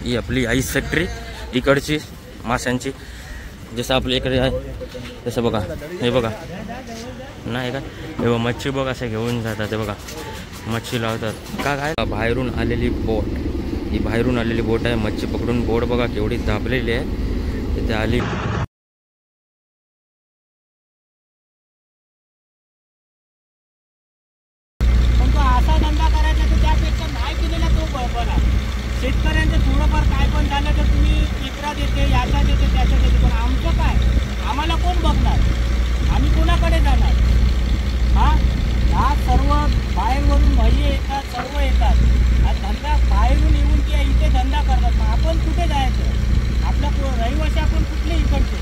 ही आपली ice factory इकडची माशांची, जसं आपल्या इकडे आहे तसं बघा. हे बघा नाही का, हे बघा मच्छी बघ असं घेऊन जातात. ते बघा मच्छी लावतात का काय. बाहेरून आलेली बोट, ही बाहेरून आलेली बोट आहे. मच्छी पकडून बोट बघा केवढी दाबलेली आहे. तिथे आली शेतकऱ्यांचं थोडंफार काय पण झालं तर तुम्ही चित्रा देते, याचा देते, त्याचा देते, पण आमचं काय, आम्हाला कोण बघणार, आम्ही कोणाकडे जाणार. हा सर्व बाहेरवरून भैये येतात, सर्व येतात. हा धंदा बाहेरून येऊन की इथे धंदा करतात. मग आपण कुठे जायचं, आपला रहिवासी आपण कुठले इकडचे.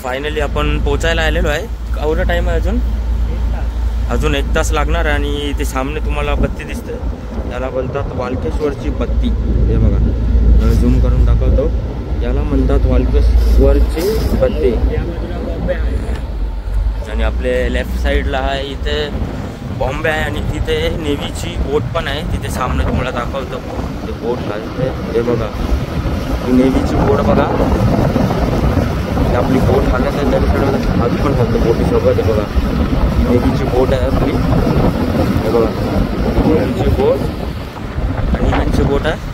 फायनली आपण पोचायला आलेलो आहे. एवढा टाइम आहे अजून 1 तास लागणार. आणि ते सामने तुम्हाला बत्ती दिसते, याला बोलतात वालकेश्वरची बत्ती. हे बघा झूम करून दाखवतो, याला म्हणतात वालकेश्वरची बत्ती. आणि आपले लेफ्ट साईडला आहे इथे बॉम्बे आहे, आणि तिथे नेव्हीची बोट पण आहे. तिथे सामने तुम्हाला दाखवतो ते बोट घालते. हे बघा ही नेव्हीची बोट बघा, आपली बोट हालत आहे त्यांच्याकडे आज पण घालतो बोटीसोबत. हे बघा नेव्हीची बोट आहे आपली. हे बघा नेव्हीची बोट आणि यांची बोट आहे.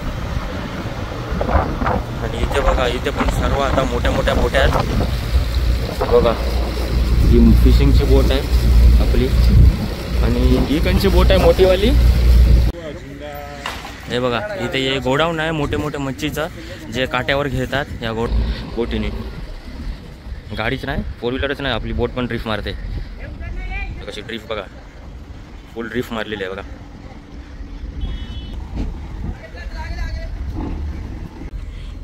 आणि इथे बघा इथे पण सर्व आता मोठ्या मोठ्या बोट्या आहेत. बघा ही फिशिंगची बोट आहे आपली, आणि ही कंची बोट आहे मोठीवाली. हे बघा इथे हे गोडाऊन आहे मोठे मोठे मच्छीचं, जे काट्यावर घेतात या बोटीने. गाडीच नाही, 4 व्हीलरच नाही, आपली बोट पण ड्रिफ्ट मारते. कशी ड्रिफ्ट बघा, फुल ड्रिफ्ट मारलेली आहे बघा.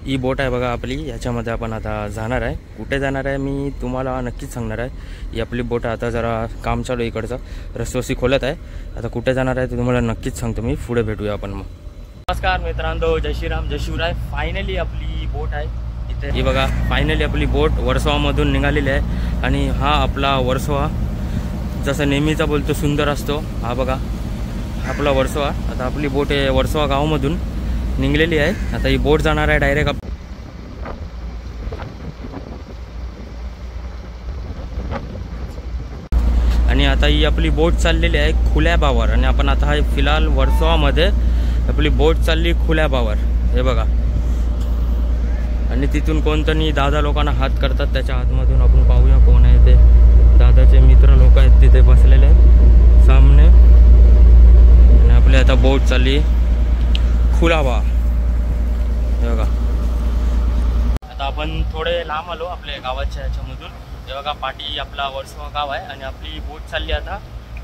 ही बोट आहे बघा आपली, याच्यामध्ये आपण आता जाणार आहे. कुठे जाणार आहे मी तुम्हाला नक्कीच सांगणार आहे. ही आपली बोट आता जरा काम चालू आहे इकडचं, रस्त्यावरती खोलत आहे. आता कुठे जाणार आहे ते तुम्हाला नक्कीच सांगतो मी, पुढे भेटूया आपण. मग नमस्कार मित्रांनो, जय श्रीराम जय शिवराय. फायनली आपली बोट आहे इथे. ही बघा फायनली आपली बोट वर्सोवामधून निघालेली आहे. आणि हा आपला वर्सोवा, जसं नेहमीचा बोलतो सुंदर असतो, हा बघा आपला वर्सोवा. आता आपली बोट आहे वर्सोवा गावामधून निघलेली आहे. आता ही बोट जाणार आहे डायरेक्ट आणि आता ही आपली बोट चाललेली आहे खुल्याबावर. आणि आपण आता आहे फिलहाल वर्सोवामध्ये, आपली बोट चालली खुल्याबावर. हे बघा, आणि तिथून कोणतरी दादा लोकांना हात करतात, त्याच्या हातमधून आपण पाहूया कोण आहे ते. दादाचे मित्र लोक आहेत तिथे बसलेले सामने. आणि आपली आता बोट चालली खुलाबा. हे बघा आता आपण थोडे लांब आलो आपल्या गावाच्या ह्याच्यामधून. हे बघा पाठी आपला वर्सोवा गाव आहे, आणि आपली बोट चालली आता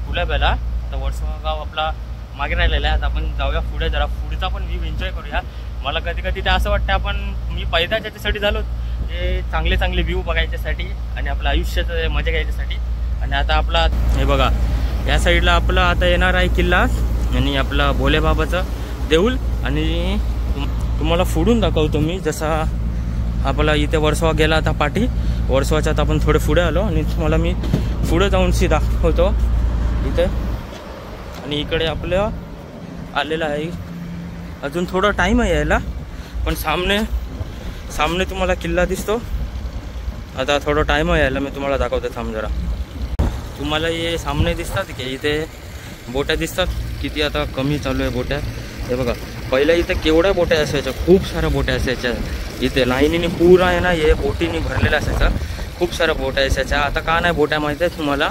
खुलाब्याला. आता वर्सोवा गाव आपला मागे राहिलेला आहे. आता आपण जाऊया पुढे, जरा पुढचा पण व्ह्यू एन्जॉय करूया. मला कधी कधी ते असं वाटतं आपण, मी पैदा त्याच्यासाठी झालो, ते चांगले चांगले व्ह्यू बघायच्यासाठी आणि आपलं आयुष्याचं मजा घ्यायच्यासाठी. आणि आता आपला हे बघा या साईडला आपला आता येणार आहे किल्ला, आणि आपला भोलेबाबाचं देऊळ. आणि तुम्हाला फोडून दाखवतो मी, जसा आपला इथे वर्सोवा गेला आता पाठी वर्सोवाच्या, आता आपण थोडे पुढे आलो, आणि तुम्हाला मी पुढे जाऊन दाखवतो इथे. आणि इकडे आपलं आलेलं आहे, अजून थोडा टाईम आहे यायला, पण सामने तुम्हाला किल्ला दिसतो. आता थोडा टाईम आहे यायला, मी तुम्हाला दाखवतो थांब जरा. तुम्हाला हे सामने दिसतात की इथे बोट्या दिसतात, किती आता कमी चालू आहे बोट्या. हे बघा पहिल्या इथे केवढ्या बोट्या असायच्या, खूप साऱ्या बोट्या असायच्या इथे, लाईनीने पुरा आहे ना हे बोटीने भरलेलं असायचं, खूप साऱ्या बोट्या असायच्या. आता का नाही बोट्या माहिती आहे तुम्हाला,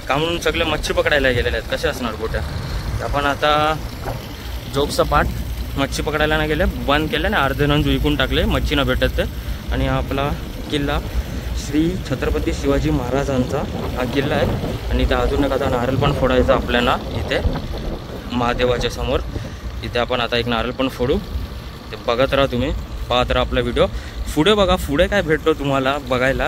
कामून सगळे मच्छी पकडायला गेलेले आहेत. कसे असणार बोट्या. आपण आता जोगचं पाठ मच्छी पकडायला नाही गेले, बंद केले ना, अर्धे नंद विकून टाकले, मच्छी न भेटत ते. आणि आपला किल्ला श्री छत्रपती शिवाजी महाराजांचा हा किल्ला आहे. आणि त्या अजून एखादा नारळ पण फोडायचा आपल्याला इथे महादेवाच्या समोर. इथे आपण आता एक नारळ पण फोडू. ते बघत राहा तुम्ही, पाहत राहा आपला व्हिडिओ. पुढे बघा पुढे काय भेटतो तुम्हाला बघायला,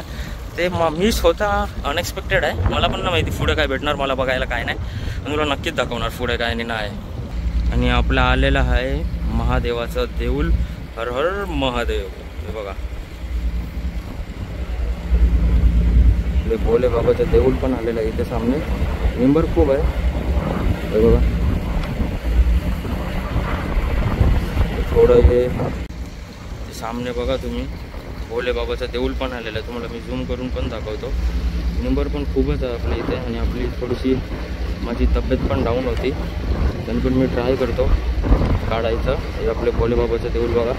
ते मी स्वतः अनएक्सपेक्टेड आहे. मला पण नाही माहिती पुढे काय भेटणार मला बघायला, काय नाही. तुला नक्कीच दाखवणार पुढे काय नाही. आणि आपला आलेला आहे महादेवाचं देऊळ, हर हर महादेव. हे बघा भोले बाबाचं देऊळ पण आलेलं आहे इथे सामने, नंबर खूप आहे. हे बघा थोडं हे सामने बघा तुम्ही भोले बाबाचं देऊळ पण आलेलं आहे. तुम्हाला मी झूम करून पण दाखवतो. नंबर पण खूपच आहे आपल्या इथे आणि आपली थोडीशी माझी तब्येत पण डाऊन होती, तरी पण मी ट्राय करतो काढायचं. हे आपले भोले बाबाचं देऊळ बघा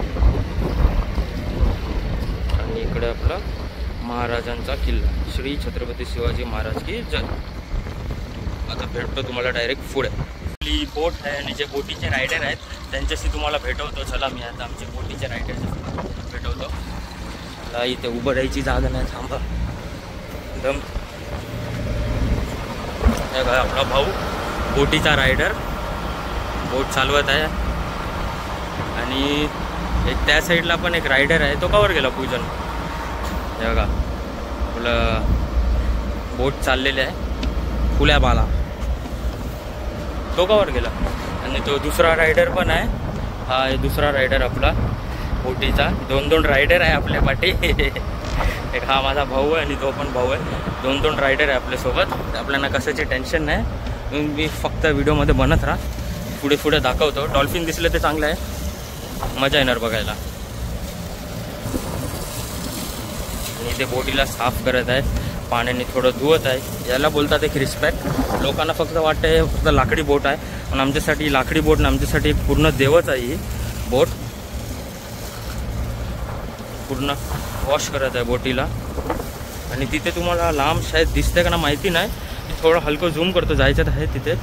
आणि इकडे आपला महाराजांचा किल्ला श्री छत्रपती शिवाजी महाराज की जय. आता भेटतो तुम्हाला डायरेक्ट पुढे. आपली बोट आहे आणि जे बोटीचे रायडर आहेत त्यांच्याशी तुम्हाला भेटवतो. चला मी आता आमचे बोटीचे रायडर भेटवतो. मला इथे उभं राहायची जागा नाही, थांबा एकदम. हे बघा आपला भाऊ बोटीचा रायडर बोट चालवत आहे आणि एक त्या साईडला पण एक रायडर आहे. तो कवर गेला पूजन. हे बघा आपलं बोट चाललेले आहे खुल्याबाला, तो कवर गेला. आणि तो दुसरा रायडर पण आहे. हा दुसरा रायडर आपला बोटीचा. दोन रायडर आहे आपल्या पाठी. एक हा माझा भाऊ आहे आणि तो पण भाऊ आहे. दोन रायडर आहे आपल्यासोबत. आपल्याला कशाची टेन्शन नाही. मी फक्त व्हिडिओमध्ये बनत राहा, पुढे दाखवतो. डॉल्फिन दिसले ते चांगलं आहे, मजा येणार बघायला. आणि ते बोटीला साफ करत आहे, पाण्याने थोडं धुवत आहे. याला बोलतात एक रिस्पेक्ट. लोकांना फक्त वाटतं फक्त लाकडी बोट आहे, पण आमच्यासाठी लाकडी बोट नाही, आमच्यासाठी एक पूर्ण देवच आहे ही बोट. पूर्ण वॉश करत आहे बोटीला. आणि तिथे तुम्हाला लांब शायद दिसते का ना माहिती नाही, थोडं हलकं झूम करतो. जायचं आहे तिथे.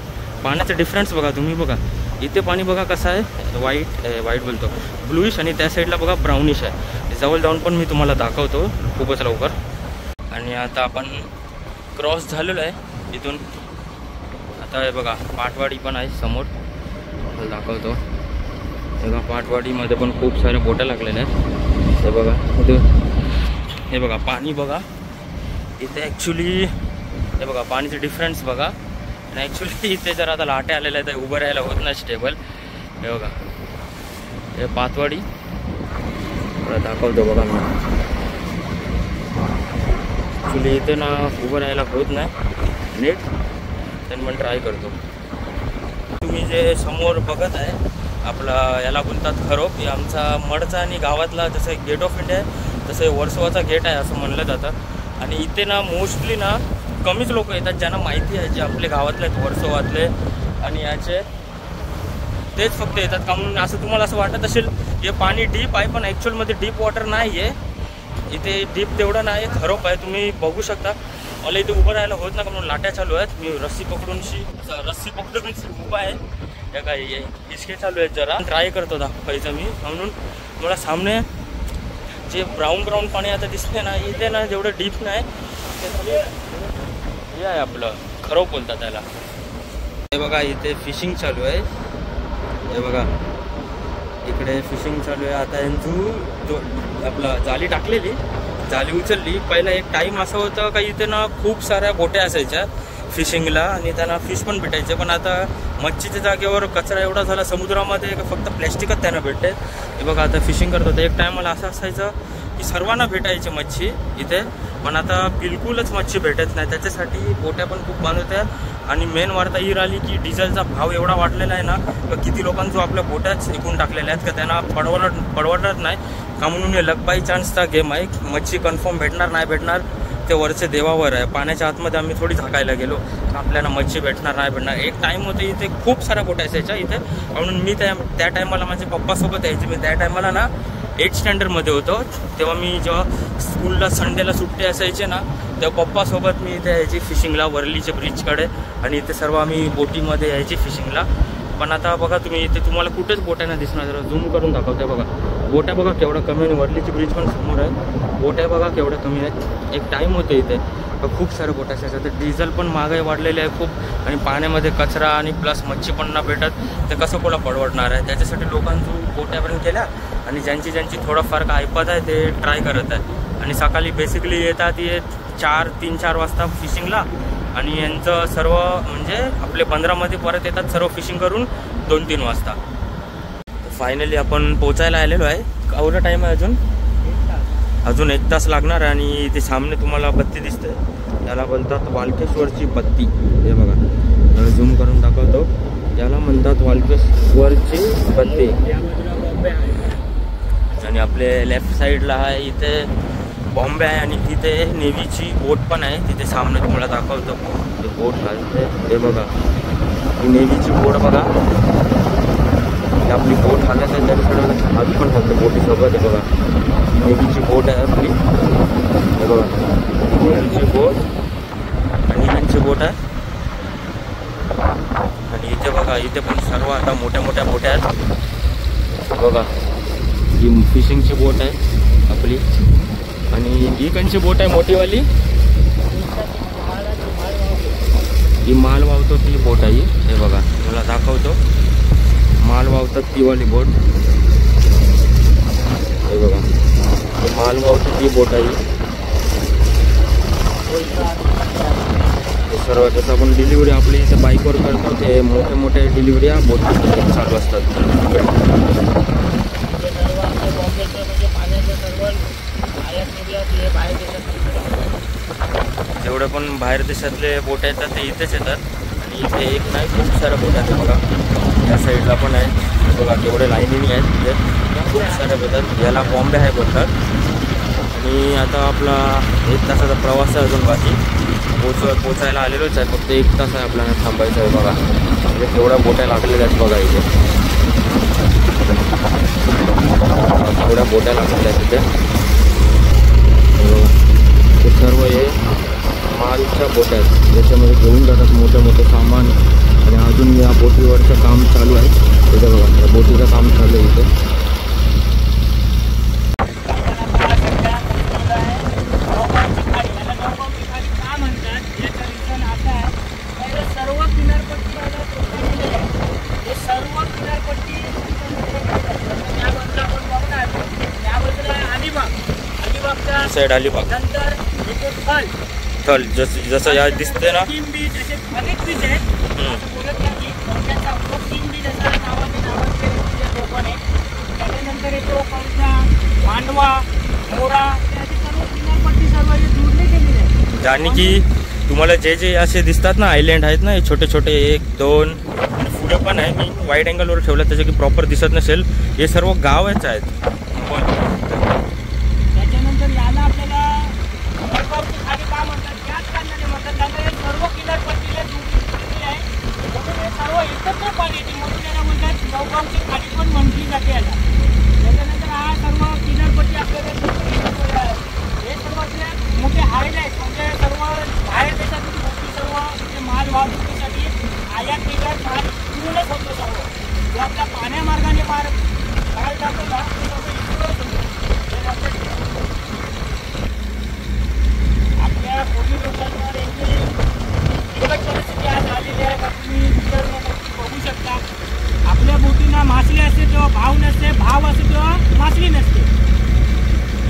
पाण्याचं डिफरन्स बघा तुम्ही. बघा इथे पाणी बघा कसं आहे, व्हाईट बोलतो ब्लूइश, आणि त्या साईडला बघा ब्राउनिश आहे. जवळ जाऊन पण मी तुम्हाला दाखवतो खूपच लवकर. आणि आता आपण क्रॉस झालेलो आहे इथून. आता हे बघा पाटवाडी पण आहे समोर, दाखवतो. हे बघा पाटवाडीमध्ये पण खूप साऱ्या बोट्या लागलेल्या आहेत. हे बघा हे बघा पाणी बघा इथे. ॲक्च्युली हे बघा पाणीचं डिफरन्स बघा. आणि ॲक्च्युली इथे जर आता लाटे आलेल्या आहेत, उभं राहायला होत नाही स्टेबल. हे बघा हे पाटवाडी दाखवतो बघा मी. ॲक्च्युली इथे ना उभं राहायला होत नाही नीट, तर पण ट्राय करतो. तुम्ही जे समोर बघत आहे आपला याला बोलतात खरोप. हे आमचा मडचा आणि गावातला जसं गेट ऑफ इंडिया आहे तसं वर्सोवाचा गेट आहे असं म्हणलं जातं. आणि इथे ना मोस्टली ना कमीच लोक येतात ज्यांना माहिती आहे, जे आपले गावातले आहेत वर्सोवातले आणि याचे तेच फक्त येतात. का म्हणून असं तुम्हाला असं वाटत असेल हे पाणी डीप आहे, पण ॲक्च्युअलमध्ये डीप वॉटर नाही आहे इथे. डीप तेवढं नाही, खरोप आहे. तुम्ही बघू शकता. मला इथे उभं राहायला होत नाही म्हणून लाट्या चालू आहेत. मी रस्सी पकडून उभा आहे. या काय हिसके चालू आहेत. जरा ट्राय करतो दाखवायचं मी. म्हणून मला सामने जे ब्राऊन पाणी आता दिसते ना, इथे ना जेवढं डीप नाही, हे आहे आपलं खरोप बोलतात त्याला. हे बघा इथे फिशिंग चालू आहे. हे बघा इकडे फिशिंग चालू आहे. आता यांची आपला जाळी टाकलेली, जाळी उचलली. पहिला एक टाईम असं होतं का इथे ना खूप साऱ्या बोट्या असायच्या फिशिंगला आणि त्यांना फिश पण भेटायचे. पण आता मच्छीच्या जागेवर कचरा एवढा झाला समुद्रामध्ये, फक्त प्लॅस्टिकच त्यांना भेटते. हे बघा आता फिशिंग करत होतं. एक टायमाला असं असायचं की सर्वांना भेटायची मच्छी इथे, पण आता बिलकुलच मच्छी भेटत नाही. त्याच्यासाठी बोट्या पण खूप बंद होत्या. आणि मेन वार्ता ही राहिली की डिझेलचा भाव एवढा वाढलेला आहे ना, तर किती लोकांचं आपल्या बोट्याच विकून टाकलेल्या आहेत का त्यांना परवडत नाही. का म्हणून हे लक बाय चान्सचा गेम आहे. मच्छी कन्फर्म भेटणार नाही भेटणार ते वरचे देवावर आहे. पाण्याच्या आतमध्ये आम्ही थोडी झाकायला गेलो आपल्याला मच्छी भेटणार नाही भेटणार. एक टाईम होते इथे खूप साऱ्या बोट्या असायच्या इथे. म्हणून मी त्या टायमाला माझ्या पप्पासोबत यायचे. मी त्या टायमाला ना 8th स्टँडर्डमध्ये होतो. तेव्हा मी जेव्हा स्कूलला संडेला सुट्टी असायचे ना, तेव्हा पप्पासोबत मी इथे यायची फिशिंगला वरलीच्या ब्रिजकडे. आणि इथे सर्व आम्ही बोटीमध्ये यायची फिशिंगला. पण आता बघा तुम्ही इथे तुम्हाला कुठेच बोट्या नाही दिसणार. जरा झूम करून दाखवते बघा. बोट्या बघा केवढा कमी आहे. वरलीची ब्रिज पण समोर आहे. बोट्या बघा केवढ्या कमी आहेत. एक टाईम होते इथे खूप साऱ्या बोट्या असायच्या. तर डिझेल पण महागाई वाढलेली आहे खूप. आणि पाण्यामध्ये कचरा आणि प्लस मच्छी पण न भेटत ते कसं कोणा परवडणार आहे. त्याच्यासाठी लोकांनी बोट्या पण केल्या. आणि ज्यांची थोडंफार ऐपत आहे ते ट्राय करत आहे. आणि सकाळी बेसिकली येतात 3-4 वाजता फिशिंगला. आणि यांचं सर्व म्हणजे आपले 15मध्ये परत येतात सर्व फिशिंग करून 2-3 वाजता. फायनली आपण पोचायला आलेलो आहे. एवढा टाईम आहे अजून 1 तास लागणार. आणि ते सामने तुम्हाला बत्ती दिसते, याला बोलतात वालकेश्वरची बत्ती. हे बघा झूम करून दाखवतो. याला म्हणतात वालकेश्वरची बत्ती. बॉम्बे आहे. आणि आपले लेफ्ट साईडला आहे इथे बॉम्बे आहे आणि तिथे नेव्हीची बोट पण आहे. तिथे सामने तुम्हाला दाखवतो ते बोट आहे ते बघा, ही नेव्हीची बोट बघा. ही आपली बोट हालत आहे त्याच्याकडे आधी पण फक्त बोटीसोबत आहे बघा. नेव्हीची बोट आहे आपली हे बघा, नेव्हीची बोट आणि त्यांची बोट आहे. आणि इथे बघा, इथे पण सर्व आता मोठ्या मोठ्या बोट्या आहेत बघा. ही फिशिंगची बोट आहे आपली. आणि ही कोणची बोट आहे मोठीवाली? ही माल वाहतो ती बोट आहे. हे बघा मला दाखवतो, माल वाहतात ती वाली बोट. हे बघा, ही माल वाहतो ती बोट आहे. सर्व जसं आपण डिलिव्हरी आपली इथे बाईकवर करतो ते मोठे मोठे डिलिव्हरी बोट चालू असतात. जेवढे पण बाहेर देशातले बोट येतात ते इथेच येतात. आणि इथे एक नाही खूप साऱ्या बोट आहेत बघा. या साईडला पण आहे बघा, तेवढे लाईनीने आहेत तिथे खूप साऱ्या येतात. याला बॉम्बे आहे बोलतात. आणि आता आपला 1 तासाचा प्रवास आहे अजून बाकी. पोचायला आलेलोच आहे, फक्त 1 तास आहे आपल्याला थांबायचं आहे बघा. म्हणजे तेवढ्या बोट्या लागलेल्या आहेत बघा इथे, तेवढ्या बोट्या लागलेल्या आहेत तिथे. ते सर्व हे मालच्या बोट्या आहेत, ज्याच्यामध्ये घेऊन जातात मोठं मोठं सामान. आणि अजून या बोटीवरचं काम चालू आहे इथे बघा, या बोटीचं काम चालू आहे इथे. साईड अलिबाग नंतर थल जसं या दिसते ना. तीन बीच असे अनेक बीच आहेत. असं बोलत नाही, कोकणाचा तीन बीच असा नावाचे कोकण आहे. त्याच्यानंतर येतो कोकणचा मांडवा, मोरा, असे सर्व किनारपट्टी सर्व हे जोडले गेलेले आहेत. आणि की तुम्हाला जे जे असे दिसतात ना आयलँड आहेत ना, छोटे छोटे 1, 2 आणि पुढे पण आहे. मी वाईड अँगलवर ठेवलं त्याचं की प्रॉपर दिसत नसेल. हे सर्व गावच आहेत. त्याच्यानंतर याला आपल्याला नौगावची खाडी का म्हणतात, त्याच कारणाने म्हणतात, कारण हे सर्व किनारपट्टीला जोडलेले आहे. म्हणून हे सर्व एकत्र पाणी येते, म्हणून याला म्हणतात नौगावची खाडी पण म्हटली जाते याला. त्याच्यानंतर हा सर्व किनारपट्टी आपल्याला हे सर्व आपले मोठे हायवे आहेत. म्हणजे सर्व बाहेर देशातून मोठी सर्व म्हणजे माल वाहतुकीसाठी आयात निर्यात माल इकडूनच होतो. सर्व जो आपल्या पाण्यामार्गाने माल जातो ना ते सर्व इकडूनच होतो. आपल्या पोलीस लोकांवर एकच परिस्थिती आज आलेली आहे का तुम्ही बघू शकता. आपल्या बोटींना मासली असते तेव्हा भाव नसते, भाव असते तेव्हा मासली नसते.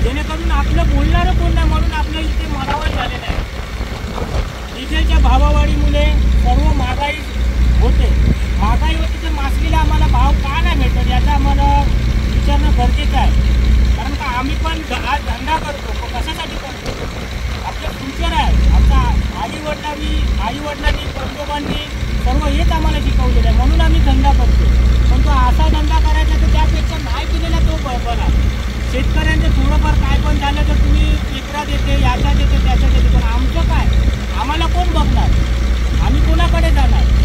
जेणेकरून आपलं बोलणारं कोण नाही, म्हणून आपलं इथे मरावर झालेलं आहे. डिझेलच्या भावावाढीमुळे सर्व महागाई होते. महागाई होते तर मासलीला आम्हाला भाव का नाही भेटत याचा आम्हाला विचारणं गरजेचं आहे. कारण का आम्ही पण आज धंदा करतो, पण कशासाठी करतो? आपलं फ्युचर आहे. आमच्या आईवडिलांनी पंजोबांनी सर्व हेच आम्हाला शिकवलेलं आहे, म्हणून आम्ही धंदा करतो. पण तो असा धंदा करायचा तर त्यापेक्षा नाही केलेला तो बरा. शेतकऱ्यांचं थोडंफार काय पण झालं तर तुम्ही पेपरा देते, याचा देते, त्याच्या देते, पण आमचं काय? आम्हाला कोण बघणार? आम्ही कोणाकडे जाणार?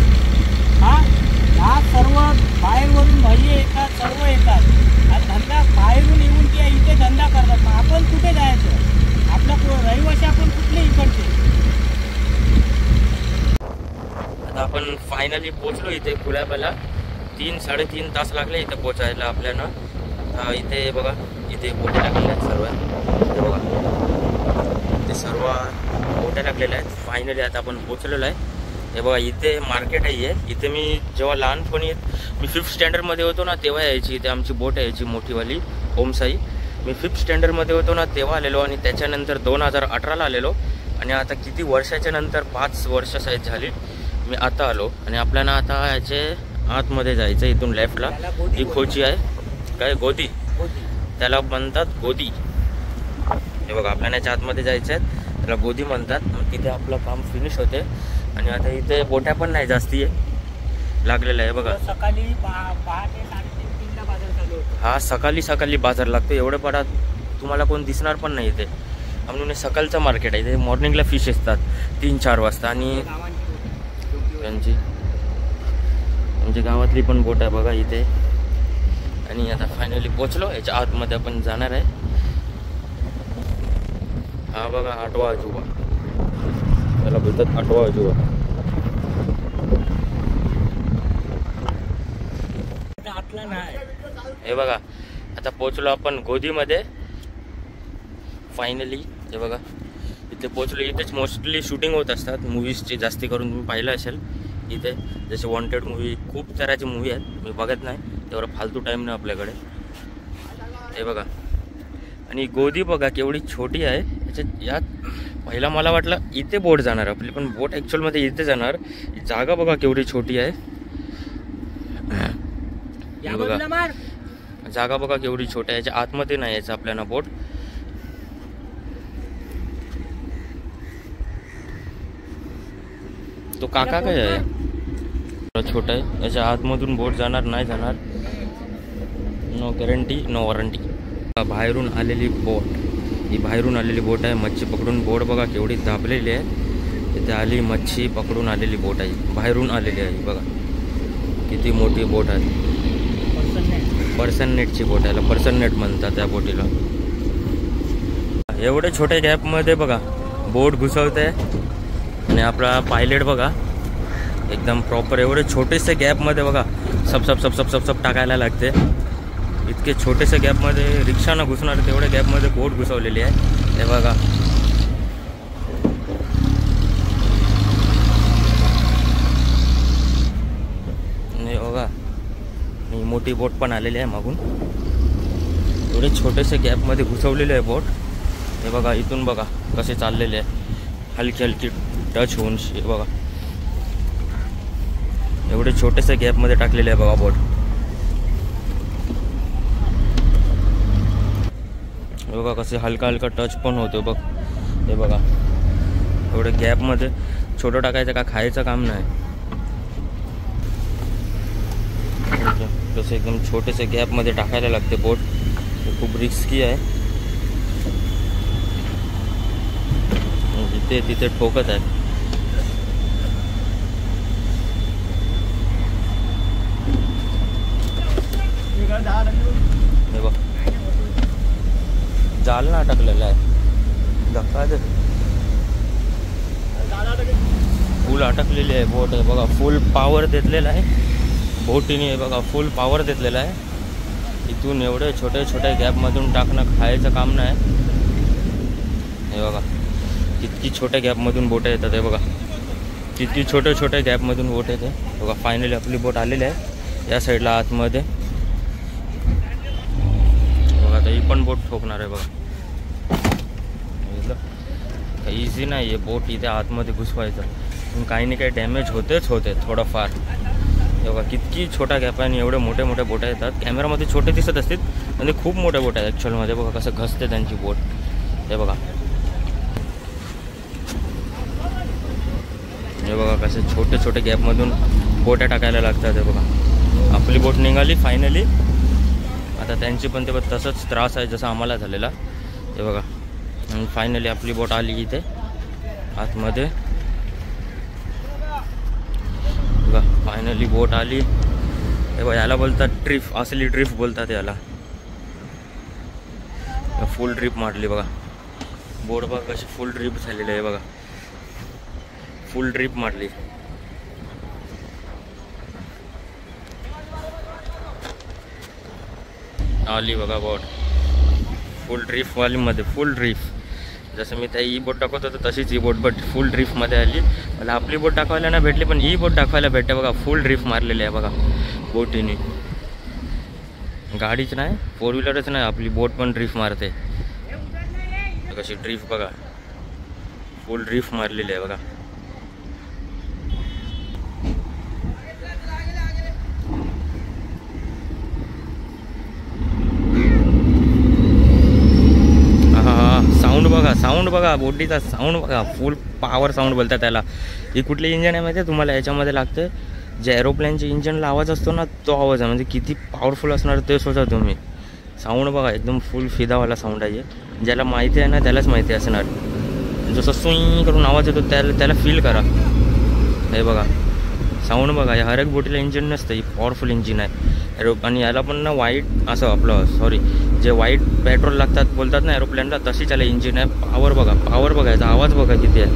हा सर्व बाहेरवरून भैये येतात, सर्व येतात आणि धंदा बाहेरून येऊन ते इथे धंदा करतात. मग आपण कुठे जायचं? आपलं रहिवासी आपण कुठले इकडचे? आता आपण फायनली पोचलो इथे खुल्याबाला. 3-3.5 तास लागले इथे पोचायला आपल्याला. इथे बघा, इथे बोटे लागलेल्या आहेत सर्व. हे बघा, ते सर्व बोटे लागलेल्या आहेत. फायनली आता आपण पोचलेलो आहे. हे बघा, इथे मार्केट आहे. इथे मी जेव्हा लहानपणी मी 5th स्टँडर्डमध्ये होतो ना तेव्हा यायची इथे आमची बोट यायची मोठीवाली ओमसाई. मी 5th स्टँडर्डमध्ये होतो ना तेव्हा आलेलो आणि त्याच्यानंतर 2018ला आलेलो. आणि आता किती वर्षाच्या नंतर 5 वर्ष साईज झाली मी आता आलो. आणि आपल्याला आता याचे आतमध्ये जायचं. इथून लेफ्टला ही खोची आहे, काय गोदी त्याला म्हणतात, गोदी. हे बघा, आपल्याला याच्या आतमध्ये जायचं आहे, त्याला गोदी म्हणतात. मग तिथे आपलं काम फिनिश होते. आणि आता इथे बोट्या पण नाही जास्ती आहे लागलेलं आहे बघा. सकाळी 5 ते 3:30 बाजार चालू होतो. हा सकाळी सकाळी बाजार लागतो, एवढं पडा तुम्हाला कोण दिसणार पण नाही इथे. म्हणून सकाळचं मार्केट आहे इथे. मॉर्निंगला फिश असतात 3-4 वाजता. आणि त्यांची म्हणजे गावातली पण बोट आहे बघा इथे. आणि आता फायनली पोचलो, याच्या आतमध्ये आपण जाणार आहे. हा बघा आठवा अजूबा, त्याला बोलतात आठवा अजूबा. हे बघा आता पोचलो आपण गोदीमध्ये फायनली. हे बघा इथे पोचलो. इथेच मोस्टली शूटिंग होत असतात मूवीजचे, जास्ती करून तुम्ही पाहिलं असेल इथे. जसे वॉन्टेड मूवी, खूप तऱ्हाचे मूवी आहेत, मी बघत नाही तेवढं, फालतू टाईम नाही आपल्याकडे. हे बघा आणि गोदी बघा केवढी छोटी आहे. यात पहिला मला वाटलं इथे बोट जाणार आपली, पण बोट ॲक्च्युअलमध्ये इथे जाणार. जागा बघा केवढी छोटी आहे. बघा जागा बघा केवढी छोटी आहे. याच्या आतमध्ये नाही यायचं आपल्याला बोट. तो काका काय आहे, छोटा आहे. याच्या आतमधून बोट जाणार नाही जाणार, नो गॅरंटी नो वॉरंटी. बाहेरून आलेली बोट, ही बाहेरून आलेली बोट आहे. मच्छी पकडून बोट बघा केवढी दाबलेली आहे. इथे आली मच्छी पकडून आलेली बोट आहे, बाहेरून आलेली आहे बघा. किती मोठी बोट आहे. पर्सन नेटची बोट आहे, पर्सन नेट म्हणतात त्या बोटीला. एवढे छोट्या गॅपमध्ये बघा बोट घुसवते. आणि आपला पायलट बघा एकदम प्रॉपर. एवढे छोटेसे गॅपमध्ये बघा सब सब सब सब सब सब टाकायला लागते. इतके छोटेसे गॅपमध्ये रिक्षा न घुसणार तेवढ्या गॅपमध्ये बोट घुसवलेली आहे. हे बघा नाही बघा, ही मोठी बोट पण आलेली आहे मागून. एवढे छोटेसे गॅपमध्ये घुसवलेले आहे बोट. हे बघा इथून बघा कसे चाललेले आहे, हलकी हलकी टच होऊन. बघा एवढे छोटेसे गॅपमध्ये टाकलेले आहे बघा बोट. बघा कसे हलका हलका टच पण होतो बघ. हे बघा एवढे गॅपमध्ये छोटं टाकायचं का खायचं काम नाही. जसं एकदम छोटेसे गॅपमध्ये टाकायला लागते बोट. खूप रिस्की आहे. जिथे तिथे ठोकत आहे. हे बघ जाल ना अटकलेला आहे, धक्का दे. फुल अटकलेली आहे बोट. आहे बघा फुल पॉवर देतलेला आहे बोटीने. हे बघा फुल पॉवर देतलेला आहे. इथून एवढे छोटे छोटे गॅपमधून टाकणं खायचं काम नाही. हे बघा किती छोट्या गॅपमधून बोट येतात. हे बघा किती छोटे छोटे गॅपमधून बोट येते बघा. फायनली आपली बोट आलेली आहे या साईडला आतमध्ये बघा. आता ही पण बोट ठोकणार आहे बघा. इझी नाही आहे बोट इथे आतमध्ये घुसवायचं, पण काही नाही काही डॅमेज होतेच होते थोडंफार. बघा किती छोटा गॅप आहे आणि एवढे मोठे मोठे बोट येतात. कॅमेरामध्ये छोटे दिसत असतील आणि खूप मोठे बोट आहेत ॲक्च्युअलमध्ये. बघा कसं घसते त्यांची बोट. हे बघा हे बघा कसे छोटे छोटे गॅपमधून बोट्या टाकायला लागतात. हे बघा आपली बोट निघाली फायनली. आता त्यांची पण ते तसंच त्रास आहे जसं आम्हाला झालेला. हे बघा आणि फायनली आपली बोट आली इथे आतमध्ये बघा. फायनली बोट आली. हे बघा याला बोलतात ड्रिफ्ट, असली ड्रिफ्ट बोलतात याला. फुल ड्रिप मारली बघा बोट. बघा कशी फुल ड्रिप झालेली आहे बघा. फुल ड्रिप मारली. आली बघा बोट फुल ड्रिफ्टवालीमध्ये. फुल ड्रिफ्ट जसं मी त्या ई बोट टाकत होतो तशीच ई बोट बट फुल ड्रिफ्टमध्ये आली. मला आपली बोट टाकवायला नाही भेटली पण ई बोट टाकवायला भेटते बघा. फुल ड्रिफ्ट मारलेली आहे बघा बोटीने. गाडीच नाही, 4 व्हीलरच नाही, आपली बोट पण ड्रिफ्ट मारते. कशी ड्रिफ्ट बघा, फुल ड्रिफ्ट मारलेली आहे बघा. साऊंड बघा बोटीचा साऊंड बघा. फुल पॉवर साऊंड बोलतात त्याला. ही कुठली इंजन आहे माहिती आहे तुम्हाला? याच्यामध्ये लागतं जे एरोप्लेनचे इंजनला आवाज असतो ना तो आवाज आहे. म्हणजे किती पॉवरफुल असणार ते सोचा तुम्ही. साऊंड बघा एकदम फुल फिदावाला साऊंड आहे. ज्याला माहिती आहे ना त्यालाच माहिती असणार. जसं सुई करून आवाज येतो त्याला फील करा. हे बघा साऊंड बघा. या हर एक बोटीला इंजिन नसतं, ही पॉवरफुल इंजिन आहे. आणि याला पण ना वाईट असं आपलं सॉरी जे वाईट पेट्रोल लागतात बोलतात ना एरोप्लेनला, तशी त्याला इंजिन आहे. पावर बघा याचा आवाज बघा किती आहे.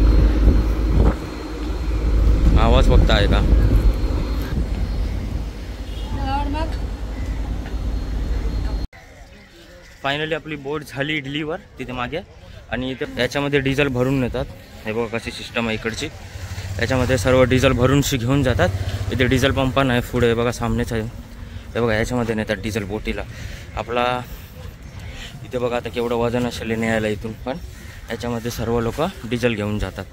आवाज बघता आहे का. फायनली आपली बोट झाली डिलिव्हर तिथे मागे. आणि इथे याच्यामध्ये डिझेल भरून नेतात. हे बघा कशी सिस्टम आहे इकडची. याच्यामध्ये सर्व डिझेल भरून घेऊन जातात. इथे डिझेल पंप नाही पुढे बघा सामनेच आहे. हे बघा याच्यामध्ये नेतात डिझेल बोटीला. आपला इथे बघा आता केवढं वजन असेल न्यायला इथून, पण याच्यामध्ये सर्व लोक डिझेल घेऊन जातात.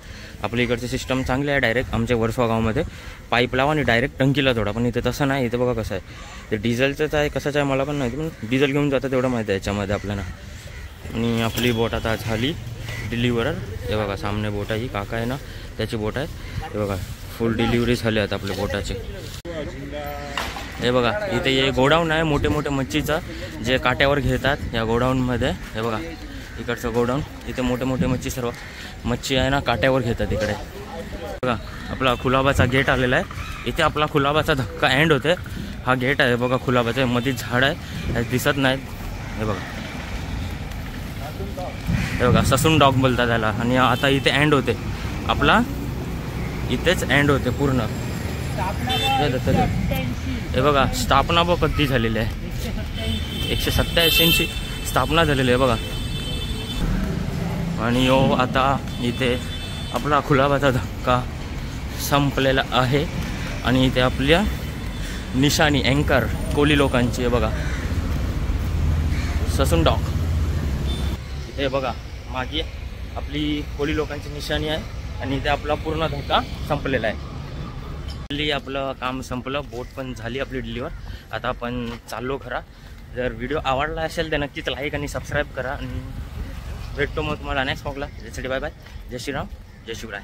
आपल्या इकडचे सिस्टम चांगले आहे. डायरेक्ट आमच्या वर्सोवा गावामध्ये पाईप लावा आणि डायरेक्ट टंकीला जोडा. पण इथे तसं नाही. इथे बघा कसं आहे ते डिझेलचंच आहे. कसंच आहे मला पण माहिती, पण डिझेल घेऊन जातात एवढं माहिती आहे याच्यामध्ये आपल्याला. आणि आपली बोट आता झाली डिलिव्हर. हे बघा सामने बोट आहे, ही काका आहे ना त्याची बोट आहे. हे बघा फुल डिलिव्हरी झाली आता आपल्या बोटाची. हे बघा इथे हे गोडाऊन आहे मोठे मोठे मच्छीचं जे काट्यावर घेतात या गोडाऊनमध्ये. हे बघा इकडचं गोडाऊन. इथे मोठे मोठे सर्व मच्छी आहे ना काट्यावर घेतात इकडे. बघा आपला कुलाबाचा गेट आलेला आहे. इथे आपला कुलाबाचा धक्का एंड होते. हा गेट आहे बघा कुलाबाचा. मध्ये झाड आहे दिसत नाहीत. हे बघा ससून डॉग बोलतात त्याला. आणि आता इथे एंड होते आपला, इथेच एंड होते पूर्ण. हे बघा स्थापना बघ कधी झालेली आहे. 187ची स्थापना झालेली आहे बघा. आणि आता इथे आपला कुलाबाचा धक्का संपलेला आहे. आणि इथे आपल्या निशाणी अँकर कोली लोकांची आहे बघा ससून डॉग. हे बघा मागे आपली कोली लोकांची निशाणी आहे. आणि इथे आपला पूर्ण धक्का संपलेला आहे. आपलं काम संपलं. बोट पण झाली आपली डिलिव्हर. आता आपण चाललो खरा. जर व्हिडिओ आवडला असेल तर नक्कीच लाईक आणि सबस्क्राईब करा. आणि भेटतो मग तुम्हाला नेक्स्ट व्लॉगला. त्यासाठी बाय बाय. जय श्रीराम, जय शिवराय.